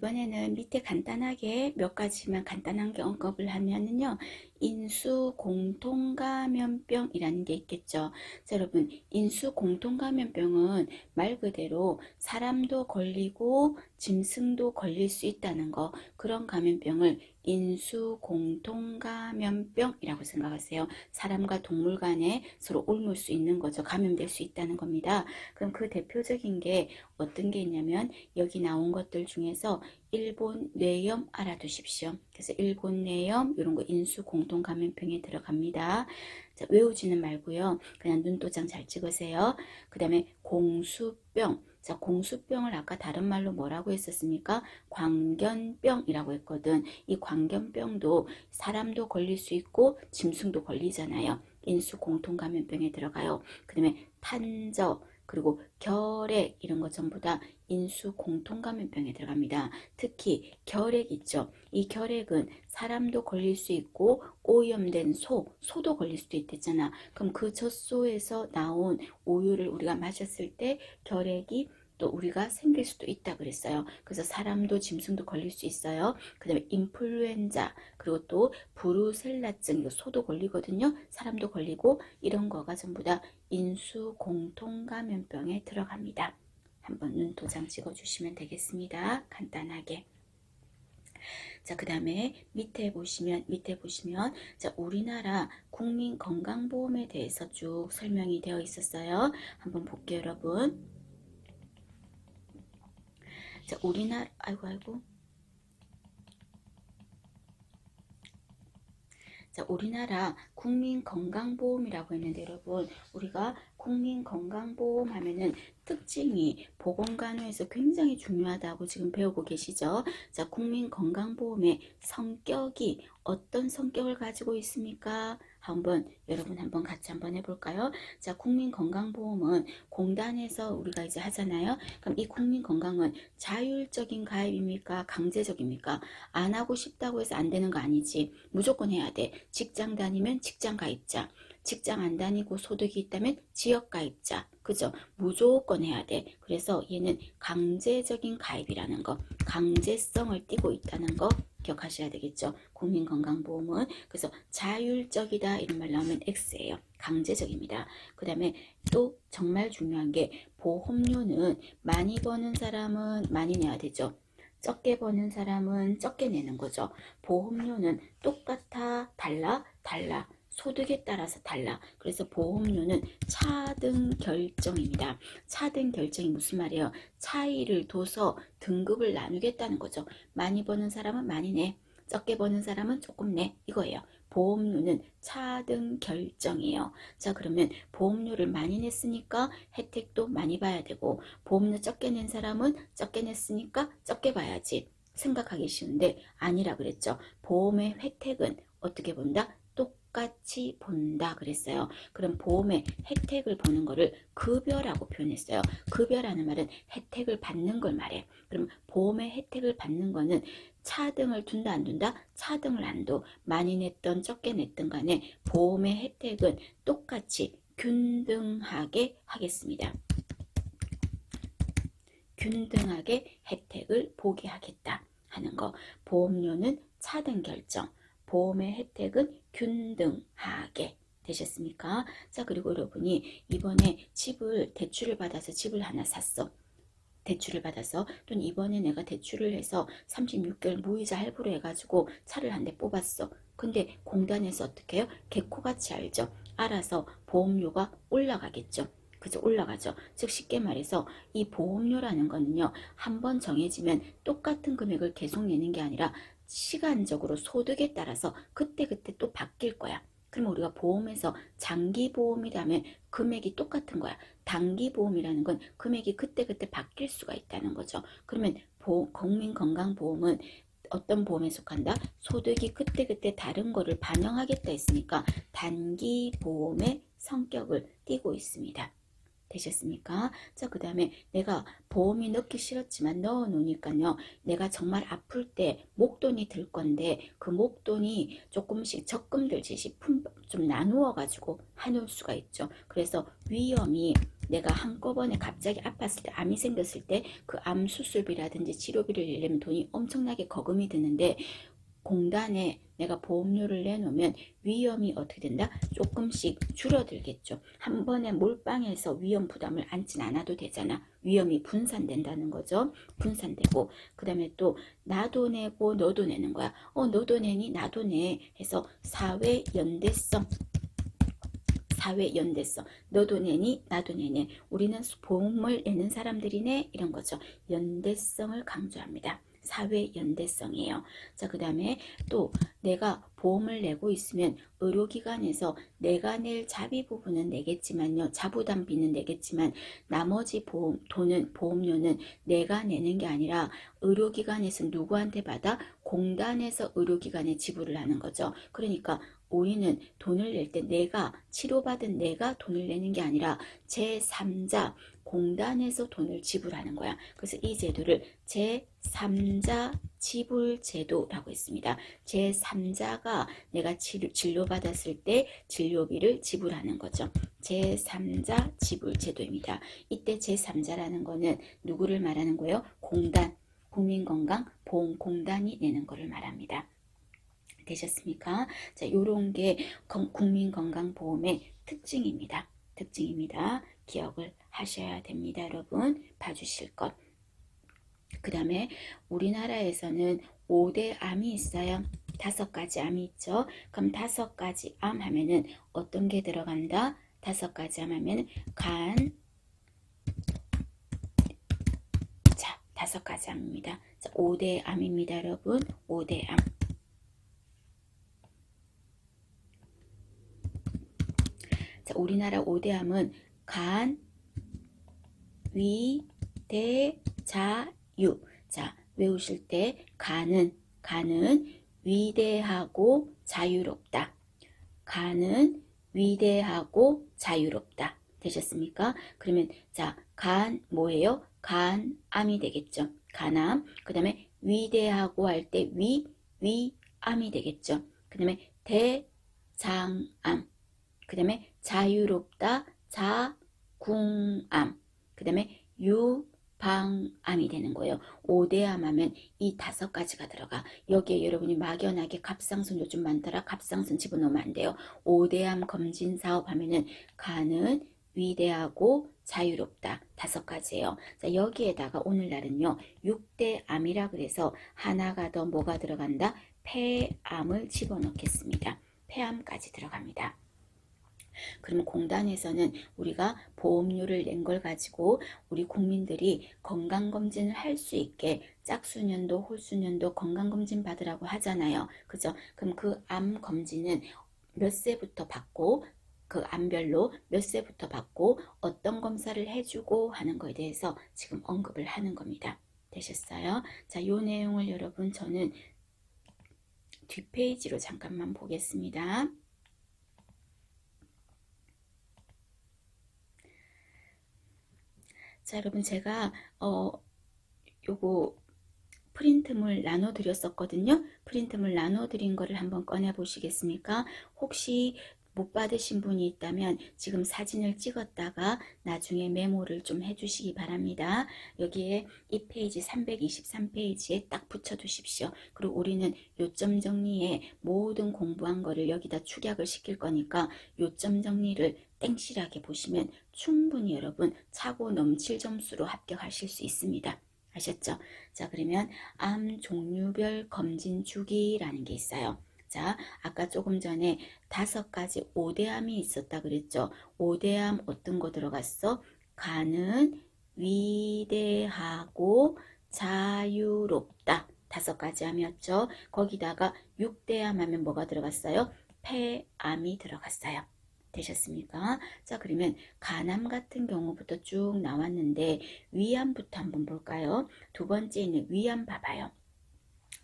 이번에는 밑에 간단하게 몇 가지만 간단한 게 언급을 하면은요. 인수 공통감염병이라는 게 있겠죠. 자, 여러분, 인수 공통감염병은 말 그대로 사람도 걸리고 짐승도 걸릴 수 있다는 거, 그런 감염병을 인수 공통감염병이라고 생각하세요. 사람과 동물 간에 서로 옮을 수 있는 거죠. 감염될 수 있다는 겁니다. 그럼 그 대표적인 게 어떤 게 있냐면 여기 나온 것들 중에서 일본 뇌염 알아두십시오. 그래서 일본 뇌염 이런 거 인수 공통 감염병에 들어갑니다. 자, 외우지는 말고요. 그냥 눈도장 잘 찍으세요. 그 다음에 공수병. 자, 공수병을 아까 다른 말로 뭐라고 했었습니까? 광견병이라고 했거든. 이 광견병도 사람도 걸릴 수 있고 짐승도 걸리잖아요. 인수 공통 감염병에 들어가요. 그 다음에 탄저, 그리고 결핵 이런 거 전부 다 인수 공통 감염병에 들어갑니다. 특히 결핵 있죠. 이 결핵은 사람도 걸릴 수 있고 오염된 소도 걸릴 수도 있댔잖아. 그럼 그 젖소에서 나온 우유를 우리가 마셨을 때 결핵이 또 우리가 생길 수도 있다 그랬어요. 그래서 사람도 짐승도 걸릴 수 있어요. 그 다음에 인플루엔자, 그리고 또 브루셀라증, 소도 걸리거든요. 사람도 걸리고 이런 거가 전부 다 인수 공통 감염병에 들어갑니다. 한번 눈도장 찍어주시면 되겠습니다. 간단하게. 자, 그 다음에 밑에 보시면 자, 우리나라 국민건강보험에 대해서 쭉 설명이 되어 있었어요. 한번 볼게요, 여러분. 자, 우리나라 자, 우리나라 국민건강보험이라고 했는데 여러분, 우리가 국민건강보험 하면은 특징이 보건간호에서 굉장히 중요하다고 지금 배우고 계시죠? 자, 국민건강보험의 성격이 어떤 성격을 가지고 있습니까? 여러분 한번 같이 한번 해볼까요? 자, 국민건강보험은 공단에서 우리가 이제 하잖아요. 그럼 이 국민건강은 자율적인 가입입니까? 강제적입니까? 안 하고 싶다고 해서 안 되는 거 아니지. 무조건 해야 돼. 직장 다니면 직장 가입자, 직장 안 다니고 소득이 있다면 지역 가입자, 그죠? 무조건 해야 돼. 그래서 얘는 강제적인 가입이라는 거, 강제성을 띠고 있다는 거 기억하셔야 되겠죠. 국민건강보험은 그래서 자율적이다 이런 말 나오면 X예요. 강제적입니다. 그 다음에 또 정말 중요한 게 보험료는 많이 버는 사람은 많이 내야 되죠. 적게 버는 사람은 적게 내는 거죠. 보험료는 똑같아, 달라? 소득에 따라서 달라. 그래서 보험료는 차등 결정입니다. 차등 결정이 무슨 말이에요? 차이를 둬서 등급을 나누겠다는 거죠. 많이 버는 사람은 많이 내, 적게 버는 사람은 조금 내, 이거예요. 보험료는 차등 결정이에요. 자, 그러면 보험료를 많이 냈으니까 혜택도 많이 봐야 되고, 보험료 적게 낸 사람은 적게 냈으니까 적게 봐야지 생각하기 쉬운데 아니라 그랬죠. 보험의 혜택은 어떻게 본다? 똑같이 본다 그랬어요. 그럼 보험의 혜택을 보는 거를 급여라고 표현했어요. 급여라는 말은 혜택을 받는 걸 말해. 그럼 보험의 혜택을 받는 거는 차등을 둔다 안 둔다? 차등을 안 둬. 많이 냈던 적게 냈던 간에 보험의 혜택은 똑같이 균등하게 하겠습니다. 균등하게 혜택을 보게 하겠다 하는 거. 보험료는 차등 결정, 보험의 혜택은 균등하게. 되셨습니까? 자, 그리고 여러분이 이번에 대출을 받아서 집을 하나 샀어. 대출을 받아서 또는 이번에 내가 대출을 해서 36개월 무이자 할부로 해가지고 차를 한 대 뽑았어. 근데 공단에서 어떻게 해요? 개코같이 알죠? 알아서 보험료가 올라가겠죠. 그죠? 올라가죠. 즉 쉽게 말해서 이 보험료라는 거는요, 한번 정해지면 똑같은 금액을 계속 내는 게 아니라 시간적으로 소득에 따라서 그때그때 또 바뀔 거야. 그럼 우리가 보험에서 장기보험이라면 금액이 똑같은 거야. 단기보험이라는 건 금액이 그때그때 바뀔 수가 있다는 거죠. 그러면 국민건강보험은 어떤 보험에 속한다? 소득이 그때그때 다른 거를 반영하겠다 했으니까 단기보험의 성격을 띠고 있습니다. 되셨습니까? 자, 그 다음에 내가 보험이 넣기 싫었지만 넣어 놓으니까요, 내가 정말 아플 때 목돈이 들 건데 그 목돈이 조금씩 적금 들듯이 좀 나누어 가지고 해놓을 수가 있죠. 그래서 위험이 내가 한꺼번에 갑자기 아팠을 때, 암이 생겼을 때 그 암 수술비라든지 치료비를 내려면 돈이 엄청나게 거금이 드는데, 공단에 내가 보험료를 내놓으면 위험이 어떻게 된다? 조금씩 줄어들겠죠. 한 번에 몰빵해서 위험 부담을 안진 않아도 되잖아. 위험이 분산된다는 거죠. 분산되고, 그 다음에 또 나도 내고 너도 내는 거야. 너도 내니 나도 내 해서 사회 연대성. 너도 내니 나도 내네. 우리는 보험을 내는 사람들이네, 이런 거죠. 연대성을 강조합니다. 사회 연대성이에요. 자, 그 다음에 또 내가 보험을 내고 있으면 의료기관에서 내가 낼 자비 부분은 내겠지만요, 자부담비는 내겠지만 나머지 보험료는 내가 내는 게 아니라 의료기관에서 누구한테 받아? 공단에서 의료기관에 지불을 하는 거죠. 그러니까 우리는 돈을 낼 때 내가 치료받은 내가 돈을 내는 게 아니라 제3자 공단에서 돈을 지불하는 거야. 그래서 이 제도를 제3자 지불 제도라고 했습니다. 제3자가 내가 진료받았을 때 진료비를 지불하는 거죠. 제3자 지불 제도입니다. 이때 제3자라는 거는 누구를 말하는 거예요? 공단, 국민건강보험공단이 내는 거를 말합니다. 되셨습니까? 자, 요런 게 국민건강보험의 특징입니다. 기억을 하셔야 됩니다. 여러분, 봐주실 것. 그 다음에 우리나라에서는 5대 암이 있어요. 5가지 암이 있죠. 그럼 5가지 암 하면은 어떤 게 들어간다? 5가지 암 하면 간, 자, 5가지 암입니다. 자, 5대 암입니다. 여러분, 5대 암. 자, 우리나라 5대 암은 간, 위, 대, 자, 유. 자, 외우실 때 간은 위대하고 자유롭다. 간은 위대하고 자유롭다. 되셨습니까? 그러면 자, 간 뭐예요? 간암이 되겠죠. 간암. 그 다음에 위대하고 할 때 위암이 되겠죠. 그 다음에 대장암. 그 다음에 자유롭다, 자궁암. 그 다음에 유방암이 되는 거예요. 5대암 하면 이 5가지가 들어가. 여기에 여러분이 막연하게 갑상선 요즘 많더라. 갑상선 집어넣으면 안 돼요. 5대암 검진 사업 하면은 간은 위대하고 자유롭다. 5가지예요. 자, 여기에다가 오늘날은요, 6대암이라 그래서 하나가 더 뭐가 들어간다? 폐암을 집어넣겠습니다. 폐암까지 들어갑니다. 그러면 공단에서는 우리가 보험료를 낸 걸 가지고 우리 국민들이 건강검진을 할 수 있게 짝수년도, 홀수년도 건강검진 받으라고 하잖아요. 그죠? 그럼 그 암검진은 몇 세부터 받고, 그 암별로 몇 세부터 받고 어떤 검사를 해주고 하는 거에 대해서 지금 언급을 하는 겁니다. 되셨어요? 자, 요 내용을 여러분 저는 뒷페이지로 잠깐만 보겠습니다. 자, 여러분 제가 요거 프린트물 나눠 드렸었거든요. 프린트물 나눠 드린 거를 한번 꺼내 보시겠습니까? 혹시 못 받으신 분이 있다면 지금 사진을 찍었다가 나중에 메모를 좀 해주시기 바랍니다. 여기에 이 페이지 323페이지에 딱 붙여 두십시오. 그리고 우리는 요점 정리에 모든 공부한 거를 여기다 축약을 시킬 거니까 요점 정리를 땡실하게 보시면 충분히 여러분 차고 넘칠 점수로 합격하실 수 있습니다. 아셨죠? 자, 그러면 암 종류별 검진 주기라는 게 있어요. 자, 아까 조금 전에 5가지 5대암이 있었다 그랬죠. 5대암 어떤 거 들어갔어? 간은 위대하고 자유롭다. 5가지 암이었죠. 거기다가 6대암 하면 뭐가 들어갔어요? 폐암이 들어갔어요. 되셨습니까? 자, 그러면 간암 같은 경우부터 쭉 나왔는데 위암부터 한번 볼까요? 두 번째 있는 위암 봐봐요.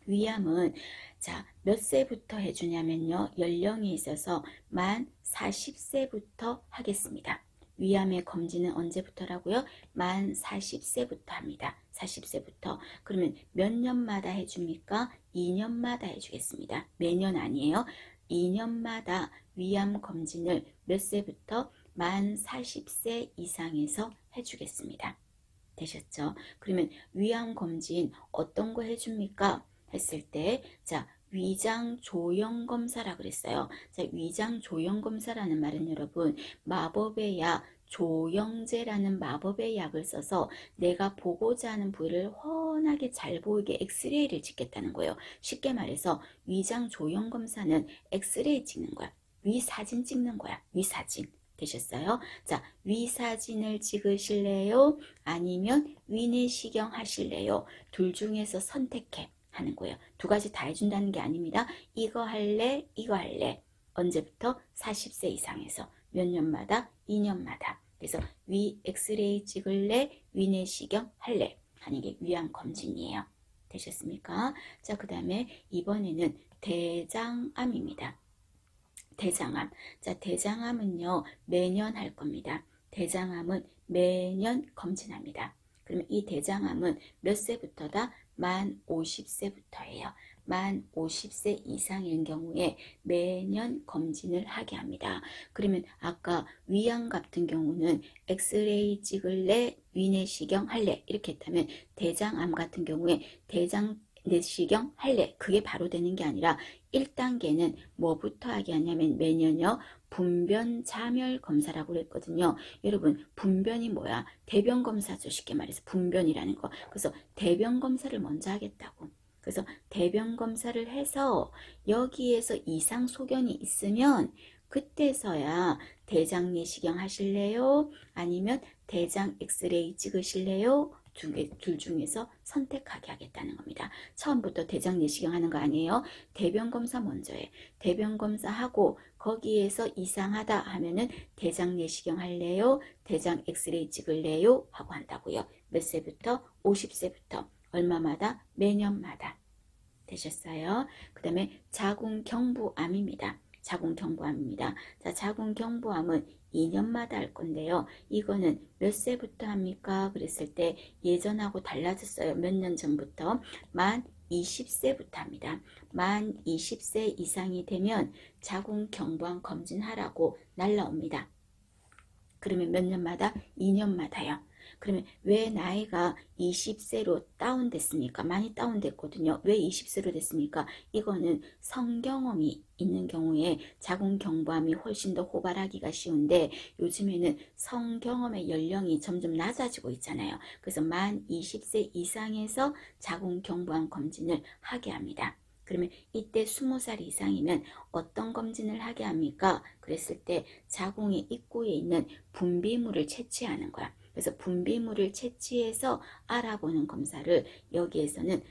위암은 자, 몇 세부터 해주냐면요, 연령에 있어서 만 40세부터 하겠습니다. 위암의 검진은 언제부터라고요? 만 40세부터 합니다. 40세부터. 그러면 몇 년마다 해줍니까? 2년마다 해주겠습니다. 매년 아니에요. 2년마다 위암 검진을 몇 세부터? 만 40세 이상에서 해주겠습니다. 되셨죠? 그러면 위암검진 어떤 거 해줍니까? 했을 때, 자, 위장 조형 검사라 그랬어요. 자, 위장 조형 검사라는 말은 여러분, 마법의 약 조영제라는 마법의 약을 써서 내가 보고자 하는 부위를 훤하게 잘 보이게 엑스레이를 찍겠다는 거예요. 쉽게 말해서 위장 조형 검사는 엑스레이 찍는 거야. 위 사진 찍는 거야. 위 사진. 되셨어요? 자, 위 사진을 찍으실래요? 아니면 위내시경 하실래요? 둘 중에서 선택해 하는 거예요. 두 가지 다 해준다는 게 아닙니다. 이거 할래? 이거 할래? 언제부터? 40세 이상에서 몇 년마다? 2년마다. 그래서 위 엑스레이 찍을래? 위내시경 할래? 하는 게 위암 검진이에요. 되셨습니까? 자, 그 다음에 이번에는 대장암입니다. 대장암. 자, 대장암은요, 매년 할 겁니다. 대장암은 매년 검진합니다. 그러면 이 대장암은 몇 세부터다? 만 50세부터예요. 만 50세 이상인 경우에 매년 검진을 하게 합니다. 그러면 아까 위암 같은 경우는 엑스레이 찍을래? 위내시경 할래? 이렇게 했다면 대장암 같은 경우에 대장 내시경 할래? 그게 바로 되는 게 아니라 1단계는 뭐부터 하게 하냐면 매년요 분변 자멸 검사라고 그랬거든요. 여러분 분변이 뭐야? 대변 검사죠. 쉽게 말해서 분변이라는 거. 그래서 대변 검사를 먼저 하겠다고. 그래서 대변 검사를 해서 여기에서 이상 소견이 있으면 그때서야 대장 내시경 하실래요? 아니면 대장 엑스레이 찍으실래요? 둘 중에서 선택하게 하겠다는 겁니다. 처음부터 대장 내시경 하는 거 아니에요. 대변 검사 먼저 해. 대변 검사하고 거기에서 이상하다 하면은 대장 내시경 할래요? 대장 엑스레이 찍을래요? 하고 한다고요. 몇 세부터? 50세부터. 얼마마다? 매년마다. 되셨어요? 그 다음에 자궁경부암입니다. 자궁경부암입니다. 자, 자궁경부암은 2년마다 할 건데요. 이거는 몇 세부터 합니까? 그랬을 때 예전하고 달라졌어요. 몇 년 전부터. 만 20세부터 합니다. 만 20세 이상이 되면 자궁경부암 검진하라고 날라옵니다. 그러면 몇 년마다? 2년마다요. 그러면 왜 나이가 20세로 다운됐습니까? 많이 다운됐거든요. 왜 20세로 됐습니까? 이거는 성경험이 있는 경우에 자궁경부암이 훨씬 더 호발하기가 쉬운데 요즘에는 성경험의 연령이 점점 낮아지고 있잖아요. 그래서 만 20세 이상에서 자궁경부암 검진을 하게 합니다. 그러면 이때 20살 이상이면 어떤 검진을 하게 합니까? 그랬을 때 자궁의 입구에 있는 분비물을 채취하는 거야. 그래서 분비물을 채취해서 알아보는 검사를 여기에서는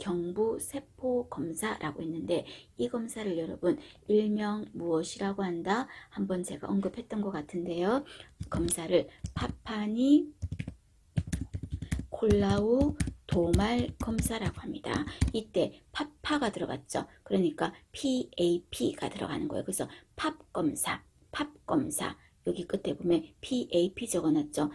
자궁경부세포 검사라고 했는데 이 검사를 여러분 일명 무엇이라고 한다? 한번 제가 언급했던 것 같은데요. 검사를 파파니 콜라우 도말 검사라고 합니다. 이때 파파가 들어갔죠. 그러니까 PAP가 들어가는 거예요. 그래서 팝 검사, 여기 끝에 보면 PAP 적어놨죠.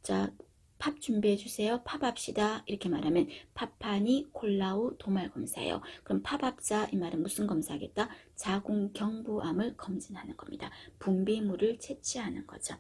자, 팝 준비해 주세요. 팝합시다. 이렇게 말하면 파파니 콜라우 도말 검사예요. 그럼 팝합자 이 말은 무슨 검사겠다? 자궁경부암을 검진하는 겁니다. 분비물을 채취하는 거죠.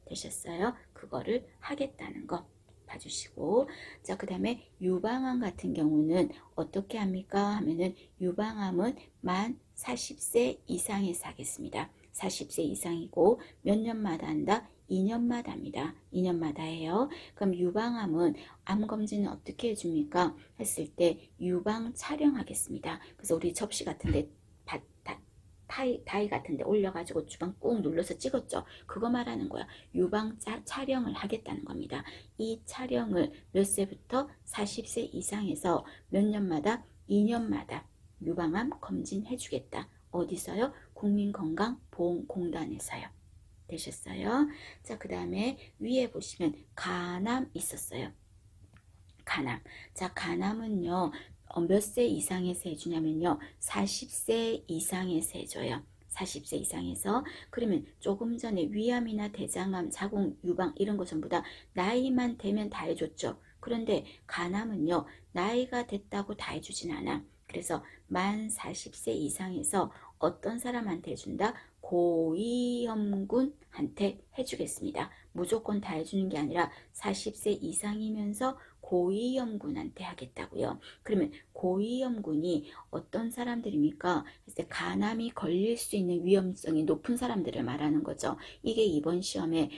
되셨어요? 그거를 하겠다는 거. 봐주시고 자 그 다음에 유방암 같은 경우는 어떻게 합니까 하면은 유방암은 만 40세 이상에서 하겠습니다. 40세 이상이고 몇 년마다 한다? 2년마다 합니다. 2년마다 해요. 그럼 유방암은 암검진은 어떻게 해줍니까? 했을 때 유방 촬영하겠습니다. 그래서 우리 접시 같은데 다이 같은데 올려가지고 주방 꾹 눌러서 찍었죠. 그거 말하는 거야. 유방 촬영을 하겠다는 겁니다. 이 촬영을 몇 세부터? 40세 이상에서 몇 년마다? 2년마다 유방암 검진해주겠다. 어디서요? 국민건강보험공단에서요. 되셨어요? 자, 그 다음에 위에 보시면 간암 있었어요. 간암. 자, 간암은요. 몇 세 이상에서 해주냐면요. 40세 이상에서 해줘요. 40세 이상에서. 그러면 조금 전에 위암이나 대장암, 자궁, 유방 이런 거 전부 다 나이만 되면 다 해줬죠. 그런데 간암은요. 나이가 됐다고 다 해주진 않아. 그래서 만 40세 이상에서 어떤 사람한테 해준다? 고위험군한테 해주겠습니다. 무조건 다 해주는 게 아니라 40세 이상이면서 고위험군한테 하겠다고요. 그러면 고위험군이 어떤 사람들입니까? 그래서 간암이 걸릴 수 있는 위험성이 높은 사람들을 말하는 거죠. 이게 이번 시험에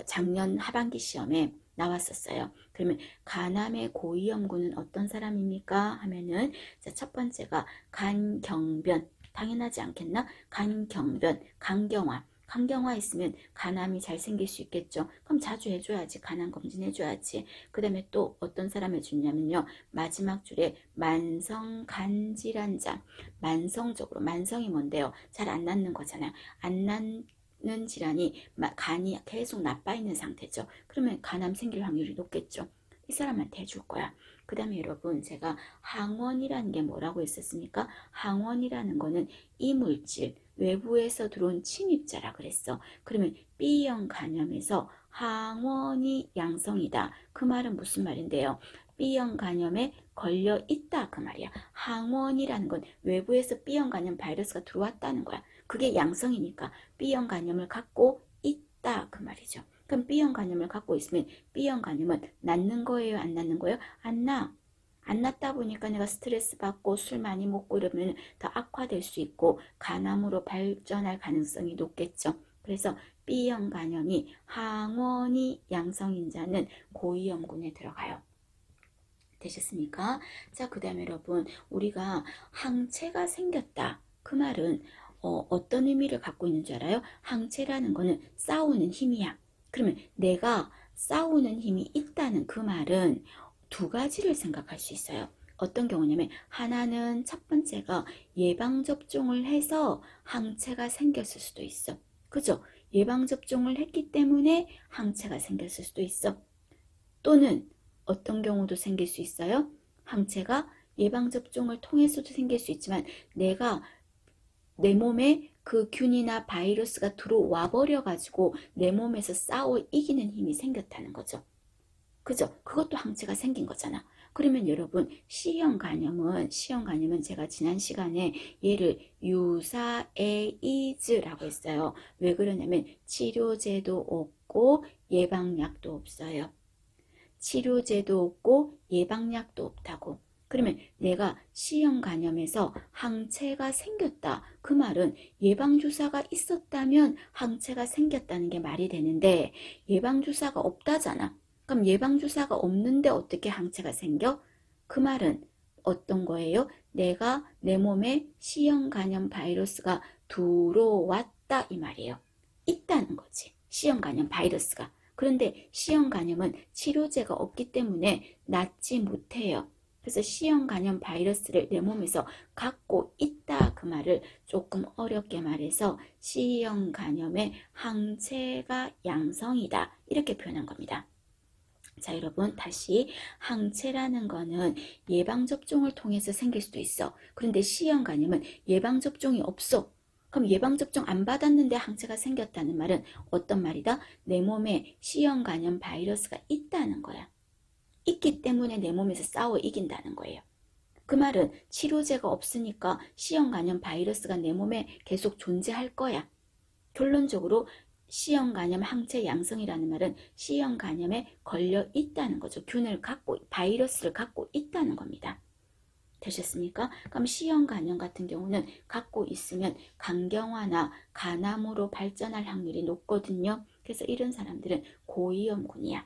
작년 하반기 시험에 나왔었어요. 그러면 간암의 고위험군은 어떤 사람입니까? 하면은 첫 번째가 간경변, 당연하지 않겠나? 간경변, 간경화. 간경화 있으면 간암이 잘 생길 수 있겠죠. 그럼 자주 해줘야지. 간암 검진 해줘야지. 그 다음에 또 어떤 사람 해주냐면요. 마지막 줄에 만성간질환자. 만성적으로, 만성이 뭔데요? 잘 안 낫는 거잖아요. 안 낫는 질환이 간이 계속 나빠 있는 상태죠. 그러면 간암 생길 확률이 높겠죠. 이 사람한테 해줄 거야. 그 다음에 여러분, 제가 항원이라는 게 뭐라고 했었습니까? 항원이라는 거는 이물질, 외부에서 들어온 침입자라 그랬어. 그러면 B형 간염에서 항원이 양성이다. 그 말은 무슨 말인데요? B형 간염에 걸려 있다 그 말이야. 항원이라는 건 외부에서 B형 간염 바이러스가 들어왔다는 거야. 그게 양성이니까 B형 간염을 갖고 있다 그 말이죠. 그럼 B형 간염을 갖고 있으면 B형 간염은 낫는 거예요? 안 낫는 거예요? 안 나. 안 낫다 보니까 내가 스트레스 받고 술 많이 먹고 이러면 더 악화될 수 있고 간암으로 발전할 가능성이 높겠죠. 그래서 B형 간염이 항원이 양성인 자는 고위험군에 들어가요. 되셨습니까? 자, 그 다음에 여러분, 우리가 항체가 생겼다. 그 말은 어떤 의미를 갖고 있는 줄 알아요? 항체라는 거는 싸우는 힘이야. 그러면 내가 싸우는 힘이 있다는 그 말은 두 가지를 생각할 수 있어요. 어떤 경우냐면 하나는 첫 번째가 예방접종을 해서 항체가 생겼을 수도 있어. 그죠? 예방접종을 했기 때문에 항체가 생겼을 수도 있어. 또는 어떤 경우도 생길 수 있어요. 항체가 예방접종을 통해서도 생길 수 있지만 내가 내 몸에 그 균이나 바이러스가 들어와 버려가지고 내 몸에서 싸워 이기는 힘이 생겼다는 거죠. 그죠? 그것도 항체가 생긴 거잖아. 그러면 여러분 C형 간염은 제가 지난 시간에 얘를 유사에이즈라고 했어요. 왜 그러냐면 치료제도 없고 예방약도 없어요. 치료제도 없고 예방약도 없다고. 그러면 내가 C형 간염에서 항체가 생겼다. 그 말은 예방주사가 있었다면 항체가 생겼다는 게 말이 되는데 예방주사가 없다잖아. 그럼 예방주사가 없는데 어떻게 항체가 생겨? 그 말은 어떤 거예요? 내가 내 몸에 C형 간염 바이러스가 들어왔다 이 말이에요. 있다는 거지. C형 간염 바이러스가. 그런데 C형 간염은 치료제가 없기 때문에 낫지 못해요. 그래서 C형 간염 바이러스를 내 몸에서 갖고 있다 그 말을 조금 어렵게 말해서 C형 간염의 항체가 양성이다 이렇게 표현한 겁니다. 자, 여러분 다시 항체라는 거는 예방접종을 통해서 생길 수도 있어. 그런데 C형 간염은 예방접종이 없어. 그럼 예방접종 안 받았는데 항체가 생겼다는 말은 어떤 말이다? 내 몸에 C형 간염 바이러스가 있다는 거야. 있기 때문에 내 몸에서 싸워 이긴다는 거예요. 그 말은 치료제가 없으니까 C형 간염 바이러스가 내 몸에 계속 존재할 거야. 결론적으로 C형 간염 항체 양성이라는 말은 C형 간염에 걸려 있다는 거죠. 균을 갖고 바이러스를 갖고 있다는 겁니다. 되셨습니까? 그럼 C형 간염 같은 경우는 갖고 있으면 간경화나 간암으로 발전할 확률이 높거든요. 그래서 이런 사람들은 고위험군이야.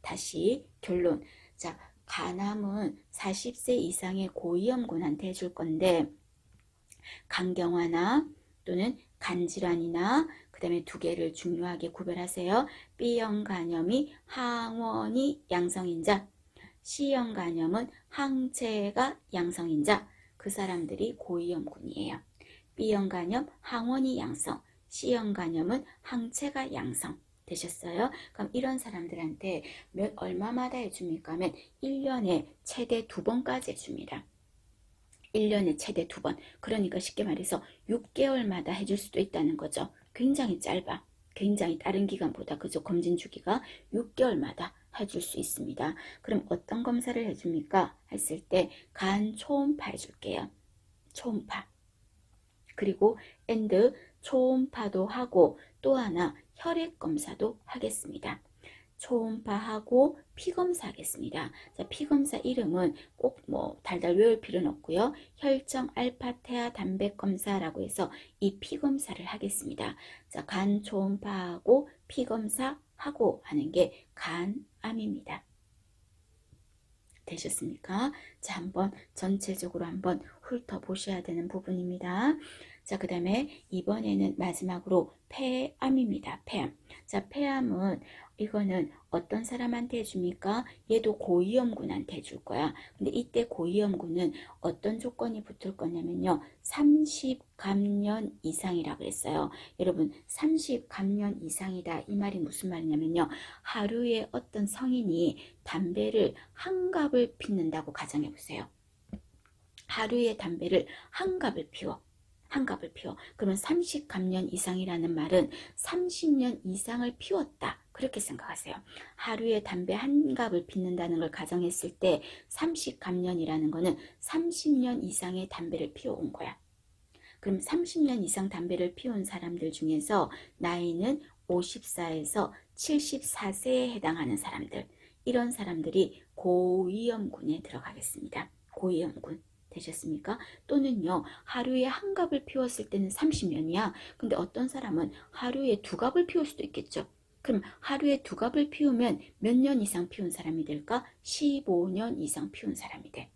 다시 결론. 자, 간암은 40세 이상의 고위험군한테 해줄 건데 간경화나 또는 간질환이나 그 다음에 두 개를 중요하게 구별하세요. B형 간염이 항원이 양성인자, C형 간염은 항체가 양성인자, 그 사람들이 고위험군이에요. B형 간염 항원이 양성, C형 간염은 항체가 양성. 되셨어요? 그럼 이런 사람들한테 얼마마다 해줍니까? 하면 1년에 최대 2번까지 해줍니다. 1년에 최대 2번. 그러니까 쉽게 말해서 6개월마다 해줄 수도 있다는 거죠. 굉장히 짧아. 굉장히 다른 기간보다 그죠? 검진 주기가 6개월마다 해줄 수 있습니다. 그럼 어떤 검사를 해줍니까? 했을 때 간 초음파 해줄게요. 초음파. 그리고 초음파도 하고 또 하나 혈액 검사도 하겠습니다. 초음파하고 피검사 하겠습니다. 자, 피검사 이름은 꼭 뭐 달달 외울 필요는 없고요. 혈청 알파테아 단백 검사라고 해서 이 피검사를 하겠습니다. 자, 간 초음파하고 피검사하고 하는 게 간암입니다. 되셨습니까? 자, 한번 전체적으로 한번 훑어보셔야 되는 부분입니다. 자, 그 다음에 이번에는 마지막으로 폐암입니다. 폐암. 자, 폐암은 이거는 어떤 사람한테 해줍니까? 얘도 고위험군한테 해줄 거야. 근데 이때 고위험군은 어떤 조건이 붙을 거냐면요. 30감년 이상이라고 했어요. 여러분 30감년 이상이다. 이 말이 무슨 말이냐면요. 하루에 어떤 성인이 담배를 한 갑을 피는다고 가정해 보세요. 하루에 담배를 한 갑을 피워. 그러면 30감년 이상이라는 말은 30년 이상을 피웠다. 그렇게 생각하세요. 하루에 담배 한 갑을 피는다는 걸 가정했을 때 30감년이라는 거는 30년 이상의 담배를 피워온 거야. 그럼 30년 이상 담배를 피운 사람들 중에서 나이는 54에서 74세에 해당하는 사람들, 이런 사람들이 고위험군에 들어가겠습니다. 고위험군. 되셨습니까? 또는요, 하루에 한 갑을 피웠을 때는 30년이야. 근데 어떤 사람은 하루에 두 갑을 피울 수도 있겠죠. 그럼 하루에 두 갑을 피우면 몇 년 이상 피운 사람이 될까? 15년 이상 피운 사람이 돼.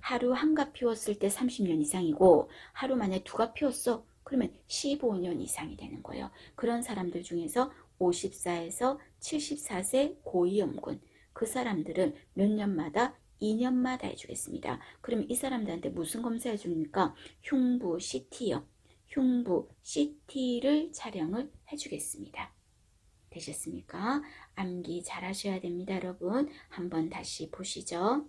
하루 한 갑 피웠을 때 30년 이상이고 하루 만에 두 갑 피웠어. 그러면 15년 이상이 되는 거예요. 그런 사람들 중에서 54에서 74세 고위험군, 그 사람들은 몇 년마다 2년마다 해주겠습니다. 그럼 이 사람들한테 무슨 검사 해줍니까? 흉부 CT요. 흉부 CT를 촬영을 해주겠습니다. 되셨습니까? 암기 잘 하셔야 됩니다, 여러분. 한번 다시 보시죠.